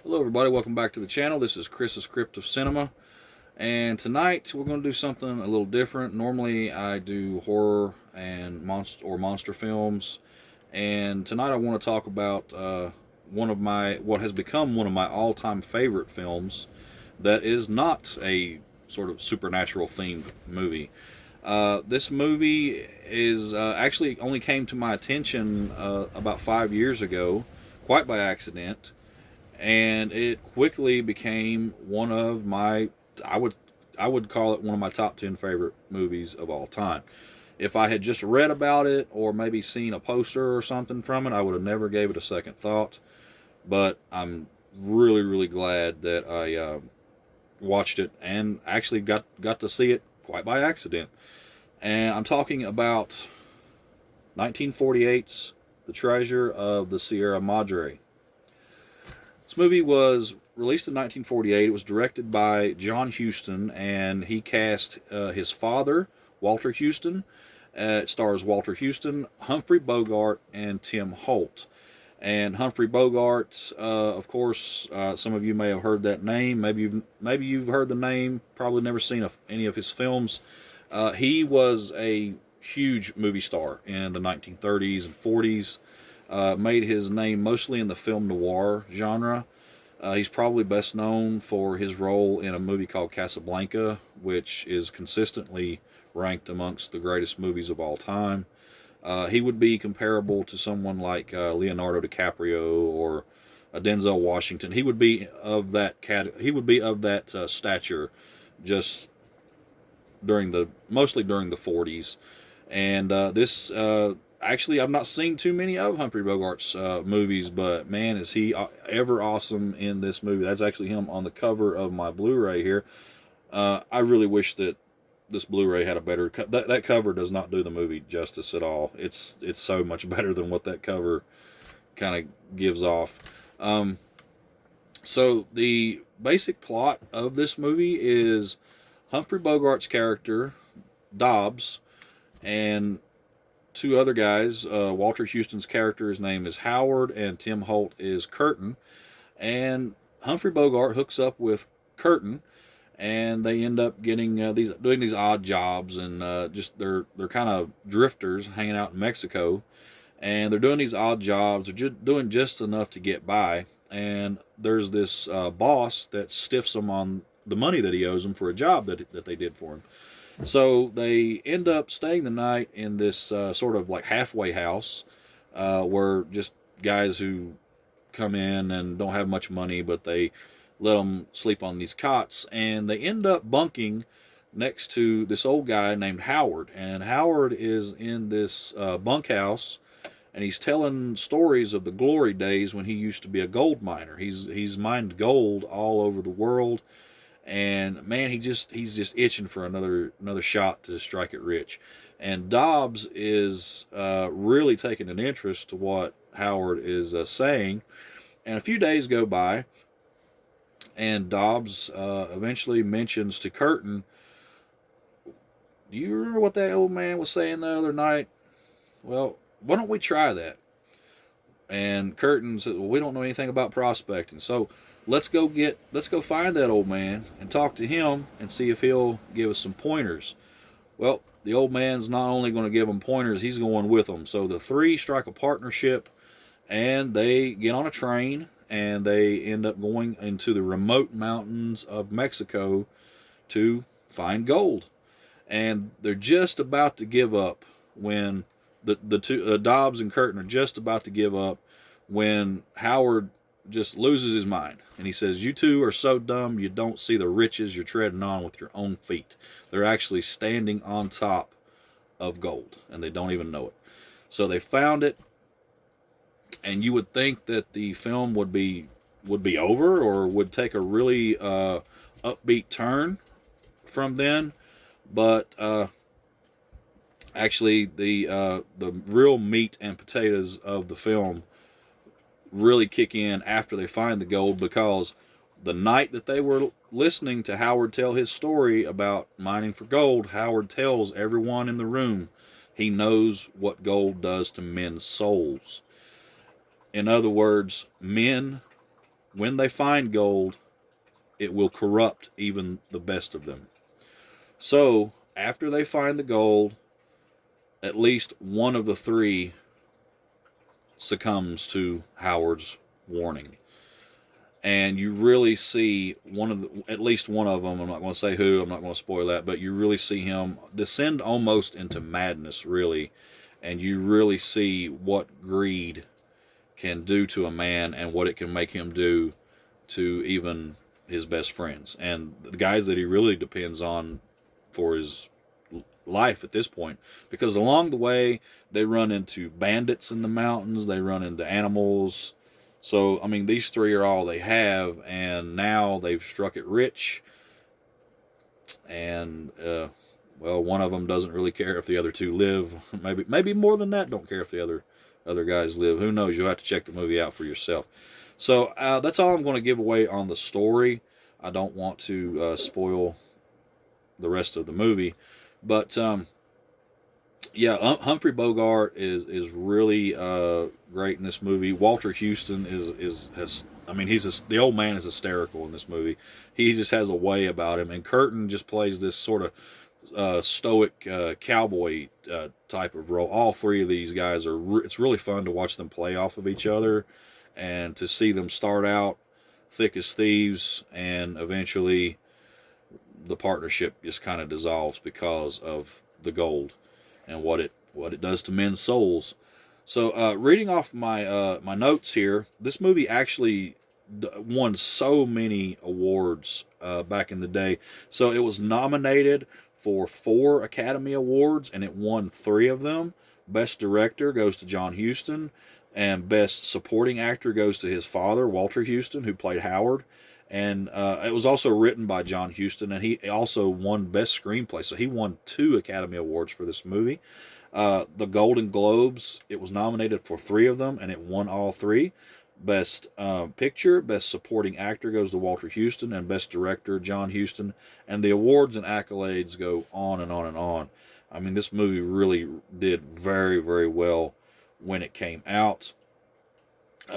Hello everybody, welcome back to the channel. This is Chris's Crypt of Cinema, and tonight we're going to do something a little different. Normally I do horror and monster films, and tonight I want to talk about what has become one of my all-time favorite films that is not a sort of supernatural themed movie. This movie is actually only came to my attention about 5 years ago, quite by accident, and it quickly became one of my I would I would call it one of my top 10 favorite movies of all time. If I had just read about it or maybe seen a poster or something from it, I would have never gave it a second thought. But I'm really glad that I watched it and actually got to see it quite by accident. And I'm talking about 1948's The Treasure of the Sierra Madre. This movie was released in 1948. It was directed by John Huston, and he cast his father, Walter Huston. It stars Walter Huston, Humphrey Bogart, and Tim Holt. And Humphrey Bogart, of course, some of you may have heard that name. Maybe you've heard the name. Probably never seen any of his films. He was a huge movie star in the 1930s and 40s. Made his name mostly in the film noir genre. He's probably best known for his role in a movie called Casablanca, which is consistently ranked amongst the greatest movies of all time. He would be comparable to someone like Leonardo DiCaprio or Denzel Washington. He would be of that He would be of that stature, just mostly during the 40s. And this actually, I've not seen too many of Humphrey Bogart's movies, but man, is he ever awesome in this movie. That's actually him on the cover of my Blu-ray here. I really wish that this Blu-ray had a better that cover does not do the movie justice at all. It's so much better than what that cover kind of gives off. So the basic plot of this movie is Humphrey Bogart's character Dobbs and two other guys. Walter Houston's character, his name is Howard, and Tim Holt is Curtin. And Humphrey Bogart hooks up with Curtin, and they end up getting doing these odd jobs, and just they're kind of drifters hanging out in Mexico, and they're doing these odd jobs. They're just doing just enough to get by, and there's this boss that stiffs them on the money that he owes them for a job that they did for him. So they end up staying the night in this sort of like halfway house, where just guys who come in and don't have much money, but they let them sleep on these cots, and they end up bunking next to this old guy named Howard. And Howard is in this bunkhouse, and he's telling stories of the glory days when he used to be a gold miner. He's mined gold all over the world, and man, he's just itching for another shot to strike it rich. And Dobbs is really taking an interest to what Howard is saying. And a few days go by, and Dobbs eventually mentions to Curtin, "Do you remember what that old man was saying the other night? Well, why don't we try that?" And Curtin said, "Well, we don't know anything about prospecting, so let's go find that old man and talk to him and see if he'll give us some pointers." Well, the old man's not only going to give them pointers, he's going with them. So the three strike a partnership, and they get on a train, and they end up going into the remote mountains of Mexico to find gold. And they're just about to give up when the two Dobbs and Curtin are just about to give up when Howard just loses his mind, and he says, "You two are so dumb you don't see the riches you're treading on with your own feet. They're actually standing on top of gold, and they don't even know it." So they found it, and you would think that the film would be over or would take a really upbeat turn from then, but actually the real meat and potatoes of the film really kick in after they find the gold, because the night that they were listening to Howard tell his story about mining for gold, Howard tells everyone in the room he knows what gold does to men's souls. In other words, men when they find gold, it will corrupt even the best of them. So, after they find the gold, at least one of the three succumbs to Howard's warning. And you really see at least one of them, I'm not going to say who, I'm not going to spoil that, but you really see him descend almost into madness, really. And you really see what greed can do to a man and what it can make him do to even his best friends and the guys that he really depends on for his life at this point. Because along the way, they run into bandits in the mountains, they run into animals. So, I mean, these three are all they have, and now they've struck it rich. And, well, one of them doesn't really care if the other two live. Maybe more than that, don't care if the other guys live. Who knows? You'll have to check the movie out for yourself. So that's all I'm going to give away on the story. I don't want to spoil the rest of the movie, but yeah, Humphrey Bogart is really great in this movie. Walter Houston has I mean the old man is hysterical in this movie. He just has a way about him, and Curtin just plays this sort of stoic cowboy type of role. All three of these guys it's really fun to watch them play off of each other, and to see them start out thick as thieves, and eventually the partnership just kind of dissolves because of the gold and what it does to men's souls. So, reading off my notes here, this movie actually won so many awards back in the day. So it was nominated for 4 Academy Awards, and it won 3 of them. Best Director goes to John Huston, and Best Supporting Actor goes to his father, Walter Huston, who played Howard. And it was also written by John Huston, and he also won Best Screenplay. So he won 2 Academy Awards for this movie. The Golden Globes, it was nominated for 3 of them, and it won all 3. Best Picture, Best Supporting Actor goes to Walter Huston, and Best Director, John Huston. And the awards and accolades go on and on and on. I mean, this movie really did very, very well when it came out.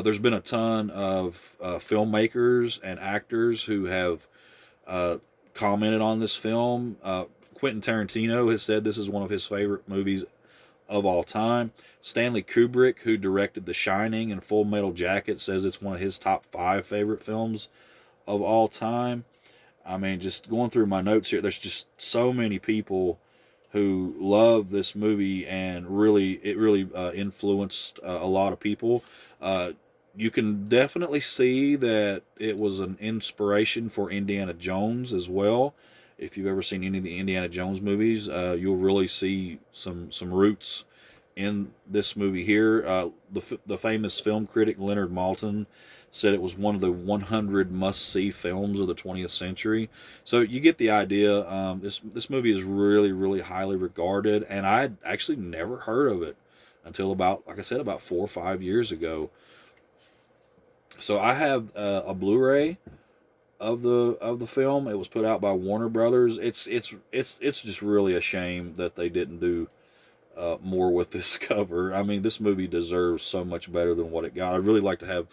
There's been a ton of filmmakers and actors who have commented on this film. Quentin Tarantino has said this is one of his favorite movies of all time. Stanley Kubrick, who directed The Shining and Full Metal Jacket, says it's one of his top 5 favorite films of all time. I mean, just going through my notes here, there's just so many people who love this movie, and it really influenced a lot of people. You can definitely see that it was an inspiration for Indiana Jones as well. If you've ever seen any of the Indiana Jones movies, you'll really see some roots in this movie here. The famous film critic Leonard Maltin said it was one of the 100 must-see films of the 20th century. So you get the idea. This movie is really, really highly regarded, and I had actually never heard of it until about 4 or 5 years ago. So I have a Blu-ray of the film. It was put out by Warner Brothers. It's just really a shame that they didn't do more with this cover. I mean, this movie deserves so much better than what it got. I'd really like to have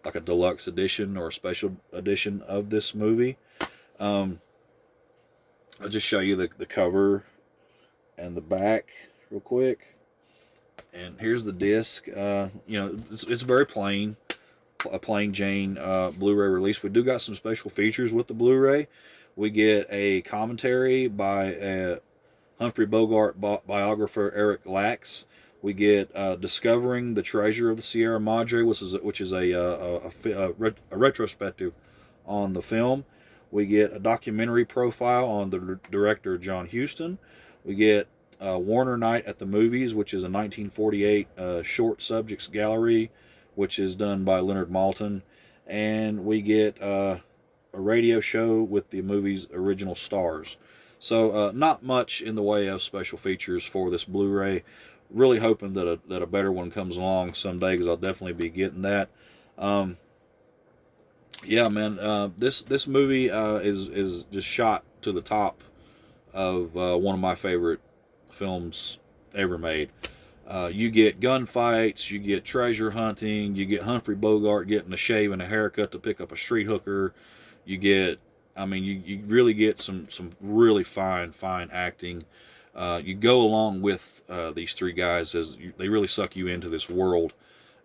like a deluxe edition or a special edition of this movie. I'll just show you the cover and the back real quick. And here's the disc. It's very plain. A plain Jane Blu-ray release. We do got some special features with the Blu-ray. We get a commentary by Humphrey Bogart biographer Eric Lax. We get Discovering the Treasure of the Sierra Madre, which is a retrospective on the film. We get a documentary profile on the director John Huston. We get Warner Night at the Movies, which is a 1948 short subjects gallery, which is done by Leonard Maltin. And we get a radio show with the movie's original stars. So not much in the way of special features for this Blu-ray. Really hoping that a better one comes along someday, because I'll definitely be getting that. Yeah, man, this movie is just shot to the top of one of my favorite films ever made. You get gunfights, you get treasure hunting, you get Humphrey Bogart getting a shave and a haircut to pick up a street hooker. You get, I mean, you really get some really fine acting. You go along with these three guys as they really suck you into this world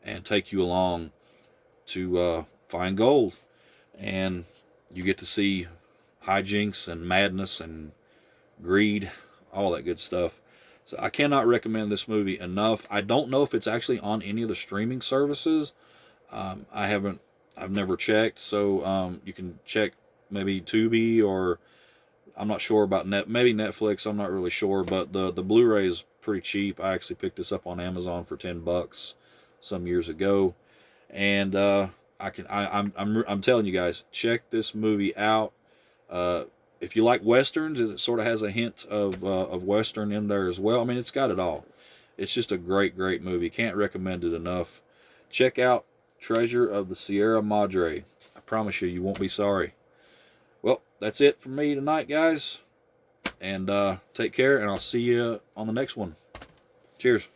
and take you along to find gold. And you get to see hijinks and madness and greed, all that good stuff. So I cannot recommend this movie enough. I don't know if it's actually on any of the streaming services. I've never checked. So you can check maybe Tubi, or I'm not sure about maybe Netflix. I'm not really sure, but the Blu-ray is pretty cheap. I actually picked this up on Amazon for $10 some years ago, and I'm telling you guys, check this movie out. If you like westerns, it sort of has a hint of western in there as well. I mean, it's got it all. It's just a great movie. Can't recommend it enough. Check out Treasure of the Sierra Madre. I promise you, you won't be sorry. Well, that's it for me tonight, guys. And take care, and I'll see you on the next one. Cheers.